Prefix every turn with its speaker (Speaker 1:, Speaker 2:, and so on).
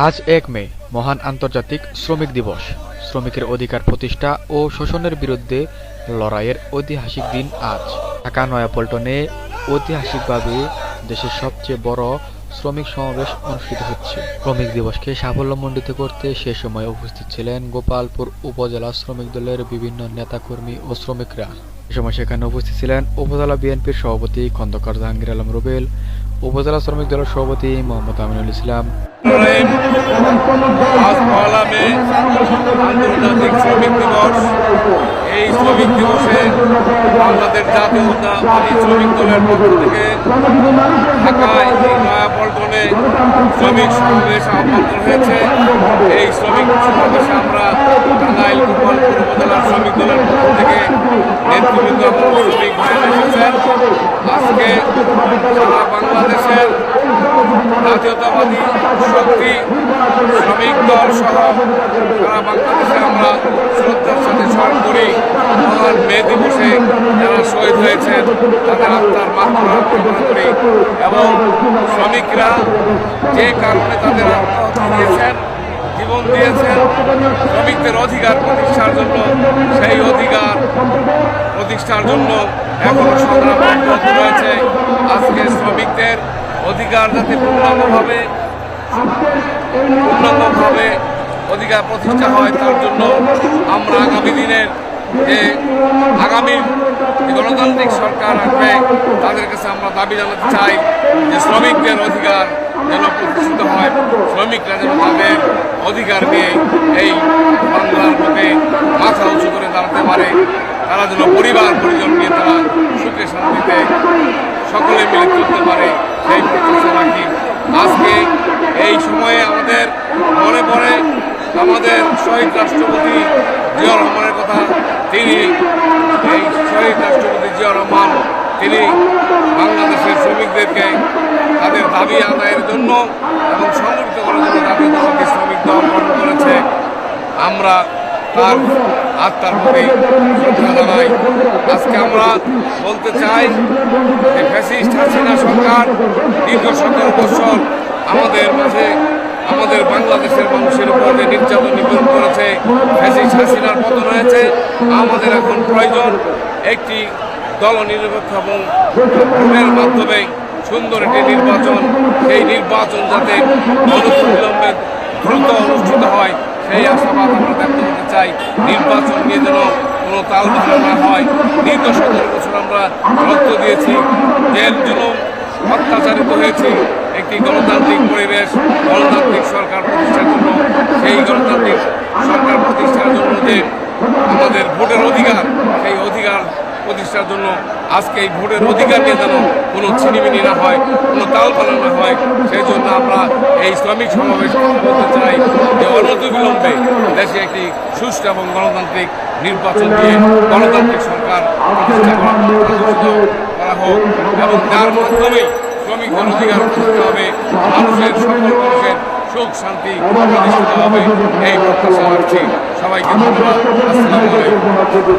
Speaker 1: আজ ১ মে মহান আন্তর্জাতিক শ্রমিক দিবস। শ্রমিকের অধিকার প্রতিষ্ঠা ও শোষণের বিরুদ্ধে লড়াইয়ের ঐতিহাসিক দিন আজ। ঢাকা নয়াপল্টনে ঐতিহাসিকভাবে দেশের সবচেয়ে বড় শ্রমিক সমাবেশ অনুষ্ঠিত হচ্ছে। শ্রমিক দিবসকে সাফল্যমণ্ডিত করতে সে সময় উপস্থিত ছিলেন গোপালপুর উপজেলা শ্রমিক দলের বিভিন্ন নেতাকর্মী ও শ্রমিকরা। এ সময় সেখানে উপস্থিত ছিলেন উপজেলা বিএনপির সভাপতি খন্দকার জাহাঙ্গীর আলম রুবেল, উপজেলা শ্রমিক দলের সভাপতি মোহাম্মদ আমিনুল ইসলাম।
Speaker 2: আজ ১লা মে আন্তর্জাতিক শ্রমিক দিবস। এই শ্রমিক দিবসে বাংলাদেশ জাতীয়তাবাদী শ্রমিক দলের পক্ষ থেকে ঢাকায় নয়াপল্টনে শ্রমিক সমাবেশ আহ্বান হয়েছে। এই শ্রমিক সমাবেশে আমরা টাঙ্গাইল গোপালপুর উপজেলার শ্রমিক দলের পক্ষ থেকে নেতৃবৃন্দ এবং শ্রমিক ভাইরা এসেছেন। আজকে সারা বাংলাদেশের জাতীয়তাবাদী শক্তি শ্রমিক দল সহ সারা বাংলাদেশে আমরা শ্রদ্ধার সাথে স্মরণ করি মহান মে দিবসে যারা শহীদ হয়েছেন তাদের আত্মার মাগফিরাত কামনা করি এবং শ্রমিকরা যে কারণে তাদের আত্মহত্যা দিয়েছেন, জীবন দিয়েছেন শ্রমিকদের অধিকার প্রতিষ্ঠার জন্য, সেই অধিকার প্রতিষ্ঠার জন্য এখনো সংগ্রাম অব্যাহত রয়েছে। আজকে শ্রমিকদের অধিকার যাতে পূর্ণাঙ্গভাবে অধিকার প্রতিষ্ঠা হয় তার জন্য আমরা আগামী দিনের যে গণতান্ত্রিক সরকার আসবে তাদের কাছে আমরা দাবি জানাতে চাই যে শ্রমিকদের অধিকার যেন প্রতিষ্ঠিত হয়, শ্রমিকরা যেন তাদের অধিকার নিয়ে এই বাংলার মধ্যে মাথা উঁচু করে দাঁড়াতে পারে, তারা যেন পরিবার পরিজন নিয়ে তারা সুখে শান্তিতে সকলে মিলে চলতে পারে সেই প্রত্যাশা রাখি। আজকে এই সময়ে আমাদের মনে পড়ে আমাদের শহীদ রাষ্ট্রপতি জিয়াউর রহমানের কথা। তিনি এই শহীদ রাষ্ট্রপতি জিয়াউর রহমান তিনি বাংলাদেশের শ্রমিকদেরকে তাদের দাবি আদায়ের জন্য এবং সংগঠিত করার জন্য জাতীয়তাবাদী শ্রমিক দল গঠন করেছে। আমরা তার আত্মার প্রতি শ্রদ্ধা জানাই। আজকে আমরা বলতে চাই যে ফ্যাসিস্ট হাসিনা সরকার দীর্ঘ ১৭ বছর আমাদের মাঝে আমাদের বাংলাদেশের মানুষের উপর যে নির্যাতন নিপীড়ন করেছে, ফ্যাসিস্ট হাসিনার পতন হয়েছে। আমাদের এখন প্রয়োজন একটি দলনিরপেক্ষ এবং ভোটের মাধ্যমে সুন্দর একটি নির্বাচন। সেই নির্বাচন যাতে অনতিবিলম্বে দ্রুত অনুষ্ঠিত হয় সেই আশাবাদ আমরা ব্যক্ত করতে চাই। নির্বাচন নিয়ে যেন কোনো তালবাহানা না হয়। দীর্ঘ ১৭ বছর আমরা রক্ত দিয়েছি, জেল জুলুম অত্যাচারিত হয়েছি। একটি গণতান্ত্রিক পরিবেশ, গণতান্ত্রিক সরকার প্রতিষ্ঠার জন্য, সেই গণতান্ত্রিক সরকার প্রতিষ্ঠার জন্য যে আমাদের ভোটের অধিকার, সেই অধিকার প্রতিষ্ঠার জন্য আজকে এই ভোটের অধিকার নিয়ে যেন কোনো ছিনিমিনি না হয়, কোনো তালপালা না হয়, সেই জন্য আমরা এই শ্রমিক সমাবেশ করতে চাই যে অনতিবিলম্বে দেশে একটি সুষ্ঠু এবং গণতান্ত্রিক নির্বাচন দিয়ে গণতান্ত্রিক সরকার প্রতিষ্ঠা করা হোক এবং যার মাধ্যমে শ্রমিকদের অধিকার প্রতিষ্ঠা হবে, মানুষের সকল মানুষের সুখ শান্তি প্রতিষ্ঠিত হবে এই প্রত্যাশা রাখছি। সবাইকে ধন্যবাদ। আসসালামু আলাইকুম।